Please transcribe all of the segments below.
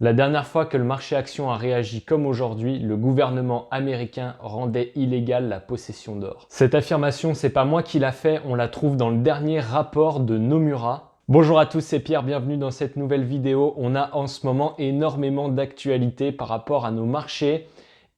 La dernière fois que le marché action a réagi comme aujourd'hui, le gouvernement américain rendait illégale la possession d'or. Cette affirmation, c'est pas moi qui l'a fait, on la trouve dans le dernier rapport de Nomura. Bonjour à tous, c'est Pierre, bienvenue dans cette nouvelle vidéo. On a en ce moment énormément d'actualités par rapport à nos marchés.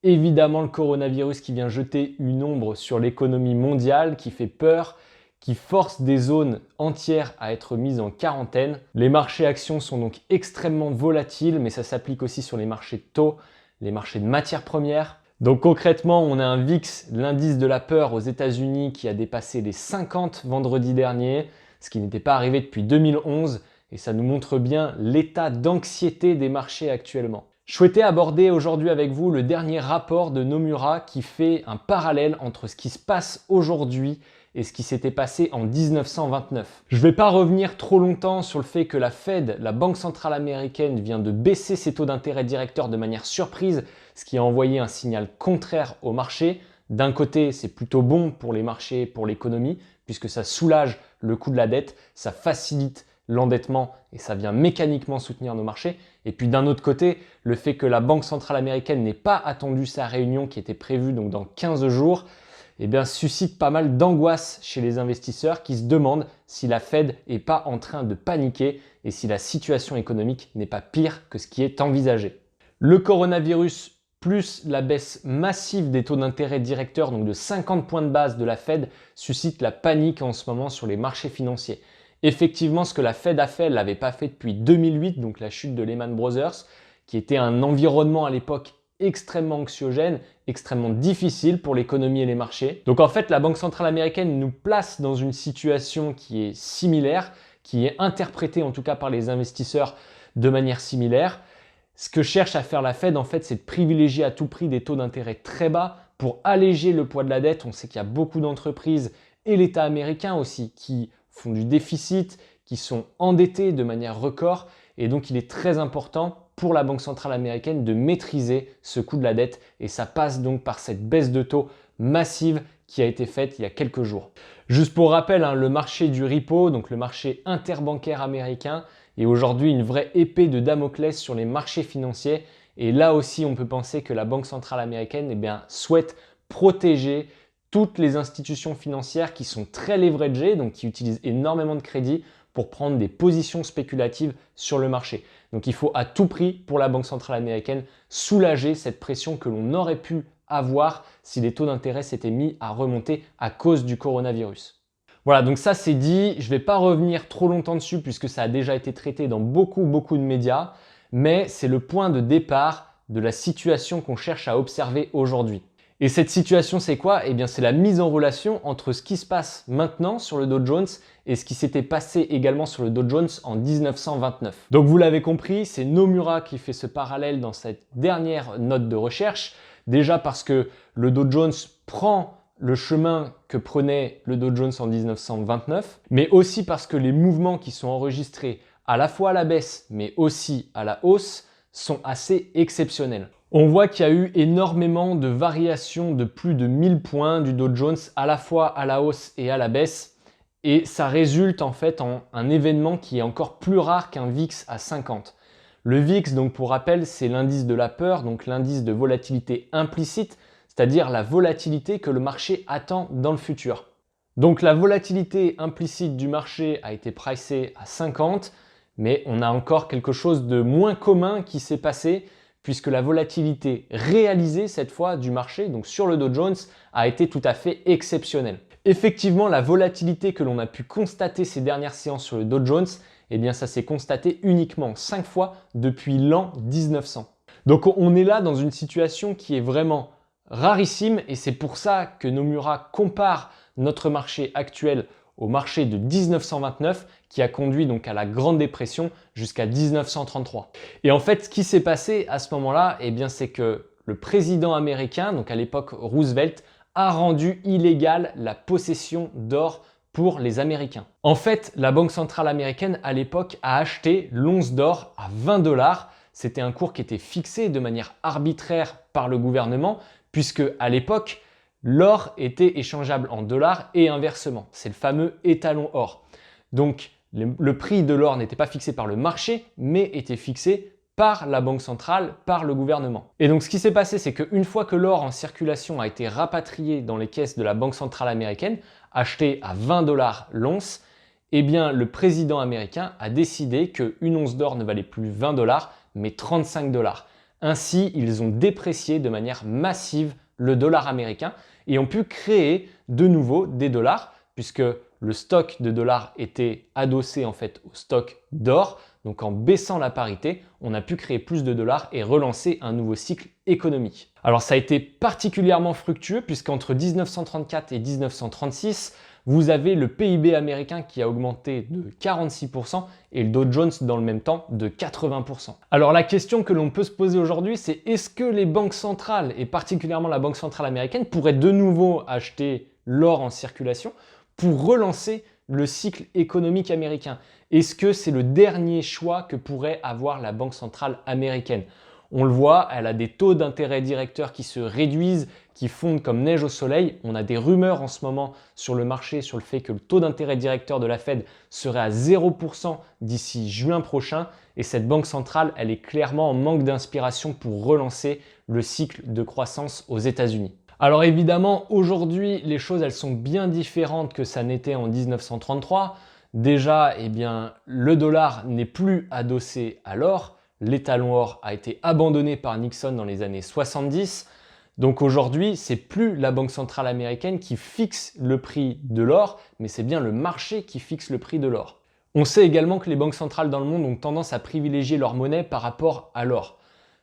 Évidemment, le coronavirus qui vient jeter une ombre sur l'économie mondiale, qui fait peur, qui force des zones entières à être mises en quarantaine. Les marchés actions sont donc extrêmement volatiles, mais ça s'applique aussi sur les marchés de taux, les marchés de matières premières. Donc concrètement, on a un VIX, l'indice de la peur aux États-Unis, qui a dépassé les 50 vendredi dernier, ce qui n'était pas arrivé depuis 2011, et ça nous montre bien l'état d'anxiété des marchés actuellement. Je souhaitais aborder aujourd'hui avec vous le dernier rapport de Nomura qui fait un parallèle entre ce qui se passe aujourd'hui et ce qui s'était passé en 1929. Je ne vais pas revenir trop longtemps sur le fait que la Fed, la Banque centrale américaine, vient de baisser ses taux d'intérêt directeurs de manière surprise, ce qui a envoyé un signal contraire au marché. D'un côté, c'est plutôt bon pour les marchés, pour l'économie, puisque ça soulage le coût de la dette, ça facilite l'endettement et ça vient mécaniquement soutenir nos marchés. Et puis d'un autre côté, le fait que la Banque centrale américaine n'ait pas attendu sa réunion qui était prévue donc dans 15 jours, suscite pas mal d'angoisse chez les investisseurs qui se demandent si la Fed n'est pas en train de paniquer et si la situation économique n'est pas pire que ce qui est envisagé. Le coronavirus plus la baisse massive des taux d'intérêt directeurs, donc de 50 points de base de la Fed, suscite la panique en ce moment sur les marchés financiers. Effectivement, ce que la Fed a fait, elle ne l'avait pas fait depuis 2008, donc la chute de Lehman Brothers, qui était un environnement à l'époque extrêmement anxiogène, extrêmement difficile pour l'économie et les marchés. Donc en fait, la Banque centrale américaine nous place dans une situation qui est similaire, qui est interprétée en tout cas par les investisseurs de manière similaire. Ce que cherche à faire la Fed, en fait, c'est de privilégier à tout prix des taux d'intérêt très bas pour alléger le poids de la dette. On sait qu'il y a beaucoup d'entreprises et l'État américain aussi qui font du déficit, qui sont endettés de manière record. Et donc, il est très important pour la Banque centrale américaine de maîtriser ce coût de la dette. Et ça passe donc par cette baisse de taux massive qui a été faite il y a quelques jours. Juste pour rappel, le marché du repo, donc le marché interbancaire américain, est aujourd'hui une vraie épée de Damoclès sur les marchés financiers. Et là aussi, on peut penser que la Banque centrale américaine souhaite protéger toutes les institutions financières qui sont très leveragées, donc qui utilisent énormément de crédit pour prendre des positions spéculatives sur le marché. Donc il faut à tout prix pour la Banque centrale américaine soulager cette pression que l'on aurait pu avoir si les taux d'intérêt s'étaient mis à remonter à cause du coronavirus. Voilà, donc ça c'est dit, je ne vais pas revenir trop longtemps dessus puisque ça a déjà été traité dans beaucoup de médias, mais c'est le point de départ de la situation qu'on cherche à observer aujourd'hui. Et cette situation, c'est quoi? C'est la mise en relation entre ce qui se passe maintenant sur le Dow Jones et ce qui s'était passé également sur le Dow Jones en 1929. Donc vous l'avez compris, c'est Nomura qui fait ce parallèle dans cette dernière note de recherche. Déjà parce que le Dow Jones prend le chemin que prenait le Dow Jones en 1929, mais aussi parce que les mouvements qui sont enregistrés à la fois à la baisse, mais aussi à la hausse, sont assez exceptionnels. On voit qu'il y a eu énormément de variations de plus de 1000 points du Dow Jones à la fois à la hausse et à la baisse. Et ça résulte en fait en un événement qui est encore plus rare qu'un VIX à 50. Le VIX, donc pour rappel, c'est l'indice de la peur, donc l'indice de volatilité implicite, c'est-à-dire la volatilité que le marché attend dans le futur. Donc la volatilité implicite du marché a été pricée à 50, mais on a encore quelque chose de moins commun qui s'est passé, puisque la volatilité réalisée cette fois du marché, donc sur le Dow Jones, a été tout à fait exceptionnelle. Effectivement, la volatilité que l'on a pu constater ces dernières séances sur le Dow Jones, ça s'est constaté uniquement 5 fois depuis l'an 1900. Donc on est là dans une situation qui est vraiment rarissime et c'est pour ça que Nomura compare notre marché actuel au marché de 1929 qui a conduit donc à la Grande Dépression jusqu'à 1933. Et en fait, ce qui s'est passé à ce moment-là, c'est que le président américain, donc à l'époque Roosevelt, a rendu illégale la possession d'or pour les Américains. En fait, la Banque centrale américaine à l'époque a acheté l'once d'or à 20 $. C'était un cours qui était fixé de manière arbitraire par le gouvernement, puisque à l'époque, l'or était échangeable en dollars et inversement. C'est le fameux étalon or. Donc, le prix de l'or n'était pas fixé par le marché, mais était fixé par la banque centrale, par le gouvernement. Et donc ce qui s'est passé, c'est qu'une fois que l'or en circulation a été rapatrié dans les caisses de la banque centrale américaine, acheté à 20 $ l'once, eh bien le président américain a décidé qu'une once d'or ne valait plus 20 $, mais 35 $. Ainsi, ils ont déprécié de manière massive le dollar américain et ont pu créer de nouveau des dollars, puisque le stock de dollars était adossé en fait au stock d'or. Donc en baissant la parité, on a pu créer plus de dollars et relancer un nouveau cycle économique. Alors ça a été particulièrement fructueux puisqu'entre 1934 et 1936, vous avez le PIB américain qui a augmenté de 46% et le Dow Jones dans le même temps de 80%. Alors la question que l'on peut se poser aujourd'hui, c'est est-ce que les banques centrales, et particulièrement la Banque centrale américaine, pourraient de nouveau acheter l'or en circulation pour relancer le cycle économique américain? Est-ce que c'est le dernier choix que pourrait avoir la Banque centrale américaine? On le voit, elle a des taux d'intérêt directeurs qui se réduisent, qui fondent comme neige au soleil. On a des rumeurs en ce moment sur le marché sur le fait que le taux d'intérêt directeur de la Fed serait à 0% d'ici juin prochain. Et cette banque centrale, elle est clairement en manque d'inspiration pour relancer le cycle de croissance aux États-Unis. Alors évidemment, aujourd'hui, les choses, elles sont bien différentes que ça n'était en 1933. Déjà, eh bien, le dollar n'est plus adossé à l'or. L'étalon or a été abandonné par Nixon dans les années 70. Donc aujourd'hui, c'est plus la Banque centrale américaine qui fixe le prix de l'or, mais c'est bien le marché qui fixe le prix de l'or. On sait également que les banques centrales dans le monde ont tendance à privilégier leur monnaie par rapport à l'or.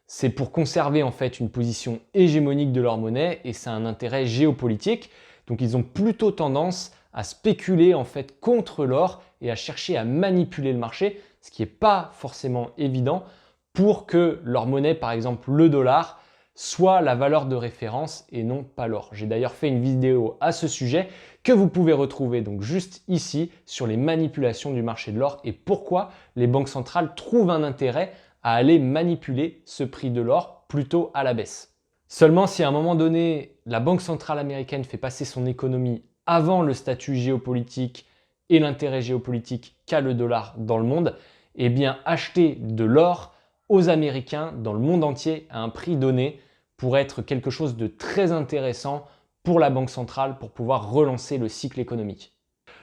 C'est pour conserver en fait une position hégémonique de leur monnaie et c'est un intérêt géopolitique. Donc ils ont plutôt tendance à spéculer en fait contre l'or et à chercher à manipuler le marché, ce qui n'est pas forcément évident pour que leur monnaie, par exemple le dollar, soit la valeur de référence et non pas l'or. J'ai d'ailleurs fait une vidéo à ce sujet que vous pouvez retrouver donc juste ici sur les manipulations du marché de l'or et pourquoi les banques centrales trouvent un intérêt à aller manipuler ce prix de l'or plutôt à la baisse. Seulement si à un moment donné, la Banque centrale américaine fait passer son économie avant le statut géopolitique et l'intérêt géopolitique qu'a le dollar dans le monde, eh bien acheter de l'or aux Américains dans le monde entier à un prix donné pourrait être quelque chose de très intéressant pour la Banque centrale pour pouvoir relancer le cycle économique.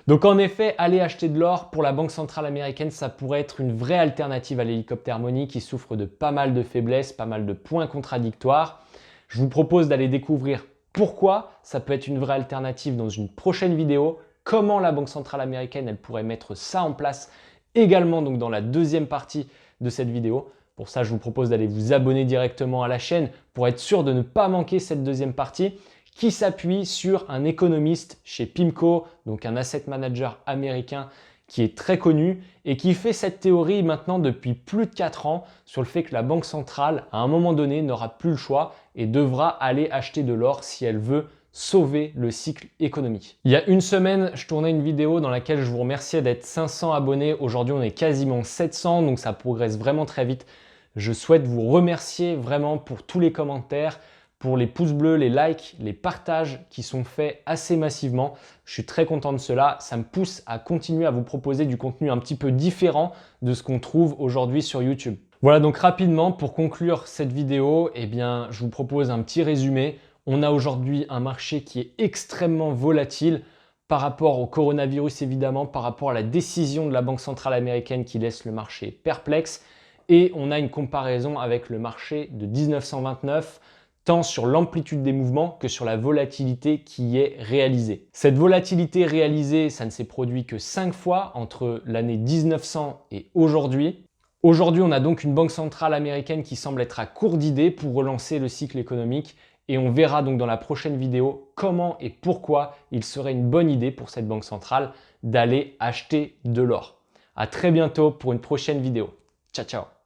Donc en effet, aller acheter de l'or pour la Banque centrale américaine, ça pourrait être une vraie alternative à l'hélicoptère money qui souffre de pas mal de faiblesses, pas mal de points contradictoires. Je vous propose d'aller découvrir pourquoi ça peut être une vraie alternative dans une prochaine vidéo, comment la Banque centrale américaine elle pourrait mettre ça en place également donc dans la deuxième partie de cette vidéo. Pour ça, je vous propose d'aller vous abonner directement à la chaîne pour être sûr de ne pas manquer cette deuxième partie qui s'appuie sur un économiste chez PIMCO, donc un asset manager américain qui est très connu et qui fait cette théorie maintenant depuis plus de 4 ans sur le fait que la banque centrale, à un moment donné, n'aura plus le choix et devra aller acheter de l'or si elle veut sauver le cycle économique. Il y a une semaine, je tournais une vidéo dans laquelle je vous remerciais d'être 500 abonnés. Aujourd'hui, on est quasiment 700, donc ça progresse vraiment très vite. Je souhaite vous remercier vraiment pour tous les commentaires, pour les pouces bleus, les likes, les partages qui sont faits assez massivement. Je suis très content de cela. Ça me pousse à continuer à vous proposer du contenu un petit peu différent de ce qu'on trouve aujourd'hui sur YouTube. Voilà donc rapidement pour conclure cette vidéo, eh bien, je vous propose un petit résumé. On a aujourd'hui un marché qui est extrêmement volatile par rapport au coronavirus évidemment, par rapport à la décision de la Banque centrale américaine qui laisse le marché perplexe. Et on a une comparaison avec le marché de 1929, tant sur l'amplitude des mouvements que sur la volatilité qui y est réalisée. Cette volatilité réalisée, ça ne s'est produit que 5 fois entre l'année 1900 et aujourd'hui. Aujourd'hui, on a donc une banque centrale américaine qui semble être à court d'idées pour relancer le cycle économique et on verra donc dans la prochaine vidéo comment et pourquoi il serait une bonne idée pour cette banque centrale d'aller acheter de l'or. À très bientôt pour une prochaine vidéo. Ciao, ciao!